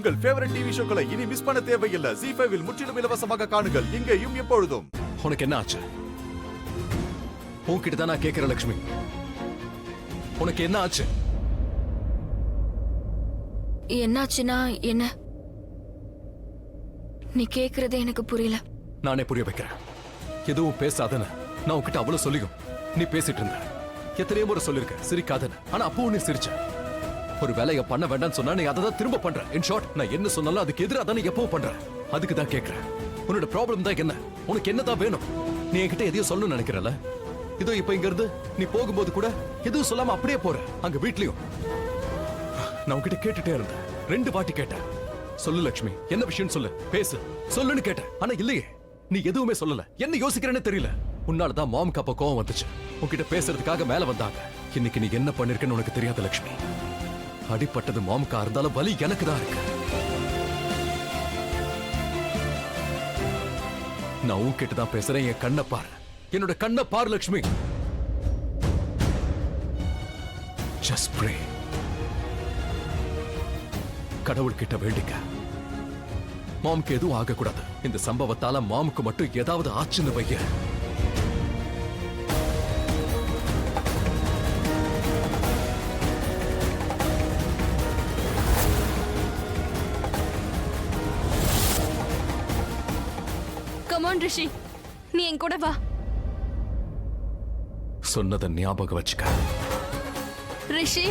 உங்கள் favourite TV ஷோக்களை இனி miss பண்ண தேவையில்லை. ZEE5 இல் முற்றிலும் இலவசமாக காணுங்கள், இங்கேயும் எப்பொழுதும். உனக்கு என்ன ஆச்சு? உன்கிட்ட தான் நான் கேட்கிறேன் லட்சுமி, உனக்கு என்ன ஆச்சு? என்னாச்சுன்னா என்ன? நீ கேக்குறதே எனக்கு புரியல. நானே புரிய வைக்கிறேன். எதுவும் பேசாதன்னு நான் உன்கிட்ட அவ்வளவு சொல்லியும் நீ பேசிட்டு இருந்த. எத்தனையோ முறை சொல்லிருக்க சிரிக்காதன்னு, ஆனா அப்பவும் நீ சிரிச்ச. ஒரு வேலையை பண்ண வேண்டாம்னு சொன்னா நீ அதை தான் திரும்ப பண்ற. இன் ஷார்ட், நான் என்ன சொன்னாலும் அதுக்கு எதிராக தானே எப்பவும் பண்ற. அதுக்கு தான் கேட்கிறேன், உன்னோட ப்ராப்ளம் தான் என்ன? உனக்கு என்னதான் வேணும்? நீ என்கிட்ட எதையும் சொல்லணும்னு நினைக்கிறல? இதோ இப்ப இங்க இருந்து நீ போகும்போது கூட எதுவும் சொல்லாம அப்படியே போற. அங்க வீட்லயும் நான் உன்கிட்ட கேட்டுட்டே இருந்தேன். 2 வாட்டி கேட்டேன். சொல்லு லட்சுமி, என்ன விஷயம் சொல்லு, பேசு, சொல்லுன்னு கேட்டேன். ஆனா இல்லையே, நீ எதுவுமே சொல்லல. என்ன யோசிக்கிறேன்னு தெரியல. உன்னாலதான் மாமுக்கு அப்ப கோவம் வந்துச்சு. உன்கிட்ட பேசுறதுக்காக மேல வந்தாங்க. இன்னைக்கு நீ என்ன பண்ணிருக்கன்னு உனக்கு தெரியாத லட்சுமி. அடிப்பட்டது மாமுக்கா இருந்தாலும் வலி எனக்கு தான் இருக்கு. நான் உன்கிட்ட தான் பேசுறேன். என் கண்ணை பாரு, என்னோட கண்ணை பாரு லட்சுமி. Just pray. கடவுள்கிட்ட வேண்டிக்க. மாமுக்கு எதுவும் ஆகக்கூடாது. இந்த சம்பவத்தால மாமுக்கு மட்டும் ஏதாவது ஆச்சுன்னு வைய. Come on ரிஷி, நீ என் கூட வா. சொன்னதை ஞாபகம் வச்சுக்க. ரிஷி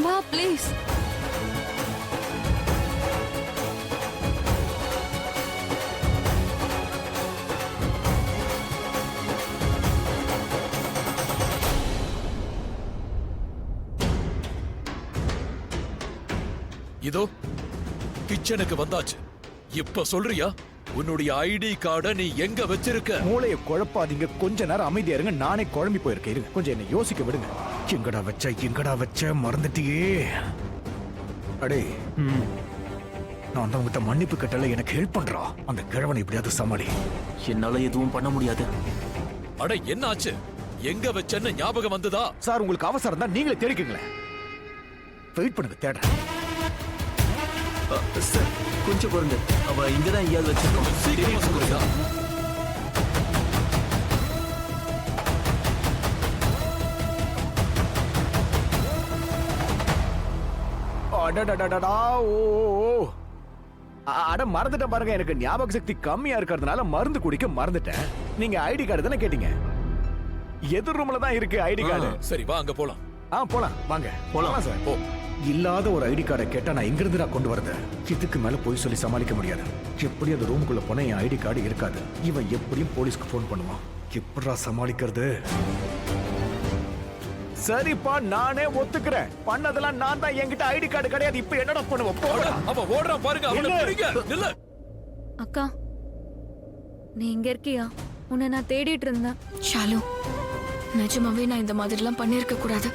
வா ப்ளீஸ். இதோ கிச்சனுக்கு வந்தாச்சு. இப்ப சொல்றியா உன்னுடைய ஐடி கார்டை நீ எங்க வச்சிருக்க? மூளையை குழப்பாதீங்க, கொஞ்ச நேரம் அமைதியா இருங்க. நானே குழம்பி போயிருக்கேன். இருங்க, கொஞ்சம் என்ன யோசிக்க விடுங்க. எங்கடா வச்ச மறந்துட்டியே. அடே, நான் தான் உங்ககிட்ட மன்னிப்பு கட்டல, எனக்கு ஹெல்ப் பண்றா. அந்த கிழவனை எப்படியாவது சமாளி. என்னால எதுவும் பண்ண முடியாது. அட என்ன ஆச்சு? எங்க வச்சன்னு ஞாபகம் வந்ததா? சார், உங்களுக்கு அவசரம் தான், நீங்களே தெரிவிக்குங்களேன். வெயிட் பண்ணுங்க, தேடுறேன். சார் கொஞ்சம் பொறுங்க, அவ இங்கதான் எங்கேயாவது வச்சிருக்கோம். சீக்கிரமா சொல்லுங்க. அடடடடடா, ஓ அட மறந்துட்டேன் பாருங்க. எனக்கு ஞாபக சக்தி கம்மியா இருக்கிறதுனால மருந்து குடிக்க மறந்துட்டேன். நீங்க ஐடி கார்டு தானே கேட்டீங்க? எதிர் ரூம்ல தான் இருக்கு ஐடி கார்டு. சரி வா, அங்க போலாம். போலாம், வாங்க போலாம் சார். போ. இல்லாத ஒரு ஐடி கார்டை கேட்டா நான் எங்க இருந்து கொண்டு வரது? இதுக்கு மேல போய் சொல்லி சமாளிக்க முடியாது. எப்படி அந்த ரூமுக்குள்ள போனா என் ஐடி கார்டு இருக்காது. இவன் எப்படியும் போலீஸ்க்கு போன் பண்ணுவான். எப்படா சமாளிக்கிறது? சரிப்பா, நானே ஒத்துக்கிறேன். பண்ணதெல்லாம் நான் தான். என்கிட்ட ஐடி கார்டு கிடையாது. இப்ப என்னடா பண்ணுவோம்? அவ ஓடுறான் பாருங்க, அவனை பிடிங்க. நில்லு. அக்கா, நீ இங்க இருக்கியா? உன்னை நான் தேடிட்டு இருந்தேன். ஷாலு, நிஜமாவே நான் இந்த மாதிரிலாம் பண்ணிருக்க கூடாது.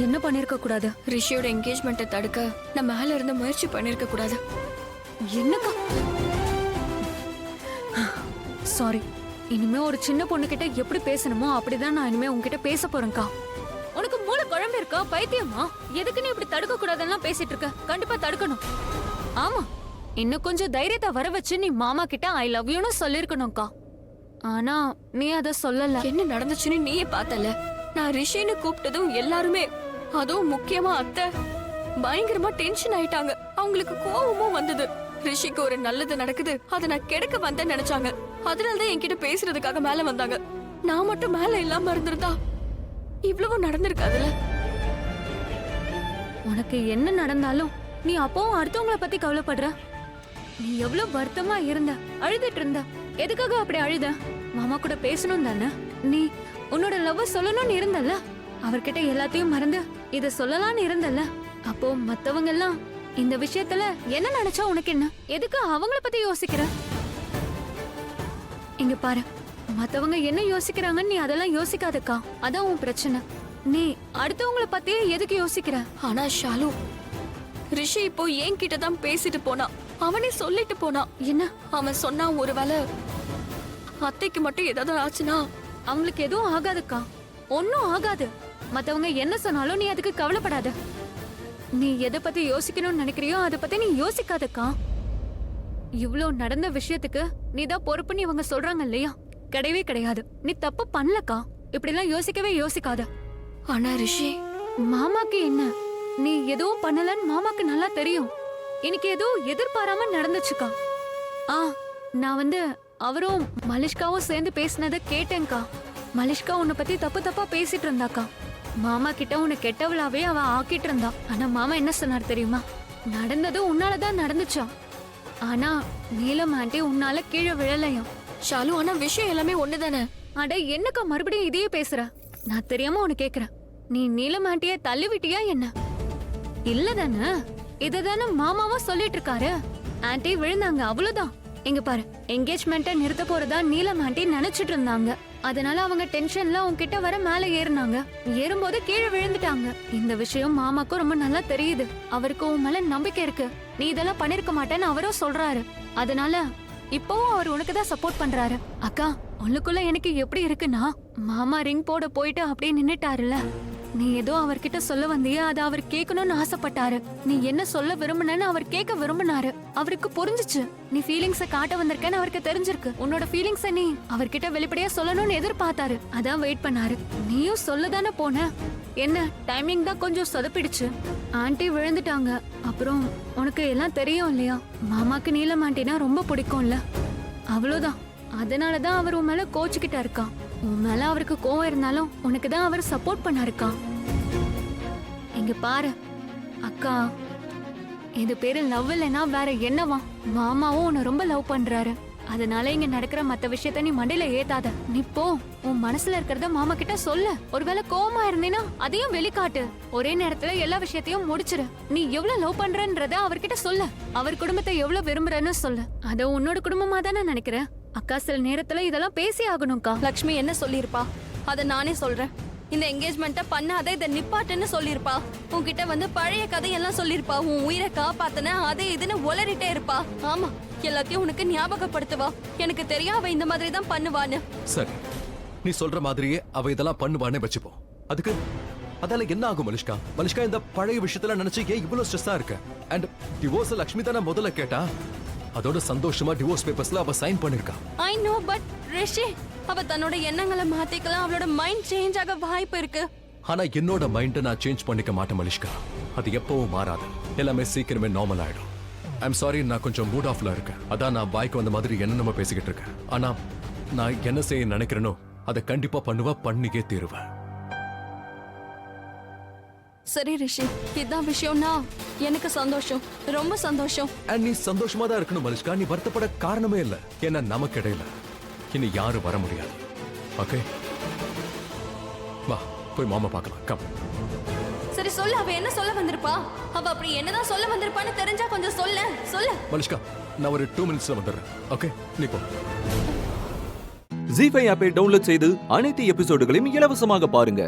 என்ன பண்ணிருக்க கூடாது? ரிஷியோட என்கேஜ்மெண்ட்டை தடுக்க நான் மேல இருந்து முயற்சி பண்ணிருக்க கூடாது. என்னக்கா? சாரி. இனிமே ஒரு சின்ன பொண்ணு கிட்ட எப்படி பேசணுமோ அப்படிதான் நான் இனிமே உன்கிட்ட பேச போறேன்க்கா. உனக்கு மூளை குழம்பு இருக்கா? பைத்தியமா? எதுக்கு நீ இப்படி தடுக்க கூடாதுன்னு பேசிட்டு இருக்க? கண்டிப்பா தடுக்கணும். ஆமா, இன்னும் கொஞ்சம் தைரியத்தை வர வச்சு நீ மாமா கிட்ட ஐ லவ் யூன்னு சொல்லிருக்கணும்க்கா. ஆனா நீ அத சொல்லல. என்ன நடந்துச்சுன்னு நீயே பார்த்தல. நான் ரிஷின்னு கூப்பிட்டதும் எல்லாருமே, அதுவும் முக்கியமா அத்தை, பயங்கரமா டென்ஷன் ஆயிட்டாங்க. அவங்களுக்கு கோவமும் வந்தது. ரிஷிக்கு ஒரு நல்லது நடக்குது, அதை நான் கெடுக்க வந்தேன்னு நினைச்சாங்க. அதனாலதான் என்கிட்ட பேசுறதுக்காக மேல வந்தாங்க. நான் மட்டும் மேல இல்லாம இருந்திருந்தா இவ்வளவு நடந்திருக்காதுல. உனக்கு என்ன நடந்தாலும் நீ அப்பவும் அடுத்தவங்கள பத்தி கவலைப்படுற. நீ எவ்வளவு வருத்தமா இருந்த, அழுதுட்டு இருந்த. எதுக்காக அப்படி அழுத? மாமா கூட பேசணும் தானே? நீ உன்னோட லவ் சொல்லணும்னு இருந்தல்ல. அவர்கிட்ட எல்லாத்தையும் மறந்து இத சொல்லலாம்னு இருந்தல்ல. அப்போ மத்தவங்க எல்லாம் இந்த விஷயத்துல என்ன நினைச்சா உனக்கு என்ன? எதுக்கு அவங்கள பத்தி யோசிக்கிற? இங்க பாரு, மத்தவங்க என்ன யோசிக்கிறாங்கன்னு நீ அதெல்லாம் யோசிக்காதக்கா. அதான் உன் பிரச்சனை. நீ அடுத்தவங்கள பத்தியே எதுக்கு யோசிக்கிற? ஆனா ஷாலு, ரிஷி இப்போ என்கிட்ட தான் பேசிட்டு போனா. அவனே சொல்லிட்டு போனா. என்ன அவன் சொன்னா, ஒருவேளை அத்தைக்கு மட்டும் ஏதாவது ஆச்சுன்னா அவங்களுக்கு எதுவும் ஆகாதுக்கா. ஒன்னும் ஆகாது. மத்தவங்க என்ன சொன்னாலும் நீ அதுக்கு கவலைப்படாத. நீ எதை பத்தி யோசிக்கணும்னு நினைக்கிறியோ அதை பத்தி நீ யோசிக்காதக்கா. இவ்ளோ நடந்த விஷயத்துக்கு நீ தான் பொறுப்புன்னு இவங்க சொல்றாங்க இல்லையா? கிடையவே கிடையாது. நீ தப்பு பண்ணலக்கா. இப்படிலாம் யோசிக்கவே யோசிக்காத. ஆனா ரிஷி, மாமாக்கு என்ன, நீ எதுவும் பண்ணலன்னு மாமாக்கு நல்லா தெரியும். இன்னைக்கு ஏதோ எதிர்பாராம நடந்துச்சுக்கா. நான் அவரும் மலிஷ்காவும் சேர்ந்து பேசினதை கேட்டேன்க்கா. மலிஷ்கா உன்னை பத்தி தப்பு தப்பா பேசிட்டு இருந்தாக்கா. மாமா கிட்ட உன்னை கெட்டவளாவே அவ ஆக்கிட்டு இருந்தா. ஆனா மாமா என்ன சொன்னார் தெரியுமா? நடந்தது உன்னாலதான் நடந்துச்சா, ஆனா நீலம் ஆண்டி உன்னால கீழே விழலையாம். ஷாலு, ஆனா விஷயம் எல்லாமே ஒண்ணுதானே. அட என்னக்கா மறுபடியும் இதையே பேசுற? நான் தெரியாம உனக்கு கேக்குறேன். நீ நீலம் ஆண்டிய தள்ளி விட்டியா என்ன? இல்லதானே? இததானே மாமாவும் சொல்லிட்டு இருக்காரு. ஆண்டி விழுந்தாங்க, அவ்வளவுதான். இங்க பாரு, என்கேஜ்மெண்ட்டை நிறுத்த போறதா நீலம் ஆண்டி நினைச்சிட்டு இருந்தாங்க. அதனால அவங்க டென்ஷன்ல உன்கிட்ட வர மேல ஏறினாங்க. ஏறும்போது கீழே விழுந்துட்டாங்க. இந்த விஷயம் மாமாக்கும் ரொம்ப நல்லா தெரியுது. அவருக்கு உன் மேல நம்பிக்கை இருக்கு. நீ இதெல்லாம் பண்ணிருக்க மாட்டேன்னு அவரும் சொல்றாரு. அதனால இப்பவும் அவர் உனக்கு தான் சப்போர்ட் பண்றாரு. அக்கா, உனக்குள்ள எனக்கு எப்படி இருக்குன்னா, மாமா ரிங் போட போயிட்டு அப்படியே நின்னுட்டாருல. நீ ஏதோ அவர்கிட்ட சொல்ல வந்தியே, அதை அவர் கேட்கணும்னு ஆசைப்பட்டாரு. நீ என்ன சொல்ல விரும்பினன்னு அவர் கேட்க விரும்பினாரு. அவருக்கு புரிஞ்சுச்சு. நீ ஃபீலிங்ஸ காட்ட வந்திருக்கேன்னு அவருக்கு தெரிஞ்சிருக்கு. உன்னோட ஃபீலிங்ஸ நீ அவர்கிட்ட வெளிப்படையா சொல்லணும்னு எதிர்பார்த்தாரு. அதான் வெயிட் பண்ணாரு. நீயும் சொல்லதானே போன. என்ன, டைமிங் தான் கொஞ்சம் சொதப்பிடுச்சு. ஆண்டி விழுந்துட்டாங்க. அப்புறம் உனக்கு எல்லாம் தெரியும் இல்லையா? மாமாக்கு நீலம் ஆண்டினா ரொம்ப பிடிக்கும்ல. அவ்வளவுதான். அதனாலதான் அவர் உன் மேல கோச்சுக்கிட்டா இருக்கான். உன் மேல அவருக்கு கோவம் இருந்தாலும் உனக்கு தான் அவர் சப்போர்ட் பண்ணாருக்கான். இங்க பாரு அக்கா, இது பேரு லவ் இல்லைன்னா வேற என்னவா? மாமாவும் உன்னை ரொம்ப லவ் பண்றாரு. அதனால இங்க நடக்கிற மத்த விஷயத்த நீ மண்டையில ஏத்தாத. நீ போ, உன் மனசுல இருக்கிறத மாமா கிட்ட சொல்லு. ஒருவேளை கோவமா இருந்தீனா அதையும் வெளிக்காட்டு. ஒரே நேரத்துல எல்லா விஷயத்தையும் முடிச்சிரு. நீ எவ்வளவு லவ் பண்றன்றத அவர்கிட்ட சொல்லு. அவர் குடும்பத்தை எவ்வளவு விரும்புறன்னு சொல்லு. அத உன்னோட குடும்பமா தானே நினைக்கிற. அக்கா, சில நேரத்துல இதெல்லாம் பேசி ஆகணும்க்கா. லக்ஷ்மி என்ன சொல்லிருப்பா அத நானே சொல்றேன். இந்த என்கேஜ்மெண்ட்ட பண்ணாத, இதை நிப்பாட்டுன்னு சொல்லிருப்பா. உன்கிட்ட பழைய கதையெல்லாம் சொல்லிருப்பா. உன் உயிரை காப்பாத்தன அது இதுன்னு உளறிட்டே இருப்பா. ஆமா, எல்லாத்தையும் உனக்கு ஞாபகப்படுத்துவா. எனக்கு தெரியும் அவ இந்த மாதிரி தான் பண்ணுவான்னு. சரி, நீ சொல்ற மாதிரியே அவ இதெல்லாம் பண்ணுவானே வச்சுப்போம். அதுக்கு அதால என்ன ஆகும் மலிஷ்கா? மலிஷ்கா, இந்த பழைய விஷயத்துல நினைச்சு ஏன் இவ்வளவு ஸ்ட்ரெஸ்ஸா இருக்க? அண்ட் டிவோர்ஸ் லக்ஷ்மி தானே முதல்ல கேட்டா. அதோட சந்தோஷமா டிவோர்ஸ் பேப்பர்ஸ்ல அவ சைன் பண்ணிருக்கா. ஐ நோ, பட் ரிஷி, அவ தன்னோட எண்ணங்களை மாத்திக்கலாம். அவளோட மைண்ட் சேஞ்ச் ஆக வாய்ப்பு இருக்கு. ஆனா என்னோட மைண்ட நான் சேஞ்ச் பண்ணிக்க மாட்டேன் மலிஷ்கா. அது எப்பவும் மாறாது. எல்லாமே சீக்கிரமே நார்மல் ஆயிடும். ஐம் சாரி, நான் கொஞ்சம் மூட் ஆஃப்ல இருக்கேன். அதான் நான் பாய்க்கு வந்த மாதிரி என்னென்னமோ பேசிக்கிட்டு இருக்கேன். ஆனா நான் என்ன செய்ய நினைக்கிறேனோ அதை கண்டிப்பா பண்ணிக்கே தீருவேன். சரி ரிஷி, இதான் விஷயம்னா எனக்கு சந்தோஷம், ரொம்ப சந்தோஷம். அண்ட் நீ சந்தோஷமா தான் இருக்கணும் மலிஷ்கா. நீ வருத்தப்பட காரணமே இல்ல. ஏன்னா நமக்கு இடையில இனி யாரும் வர முடியாது. ஓகே, வா போய் மாமா பார்க்கலாம். கம். சரி சொல்லு, அவ என்ன சொல்ல வந்திருப்பா? அவ அப்படி என்னதான் சொல்ல வந்திருப்பான்னு தெரிஞ்சா கொஞ்சம் சொல்லு. மலிஷ்கா, நான் ஒரு 2 மினிட்ஸ்ல வந்துடுறேன். ஓகே, நீ போ. ஜீ5 ஆப்பை டவுன்லோட் செய்து அனைத்து எபிசோடுகளையும் இலவசமாக பாருங்க.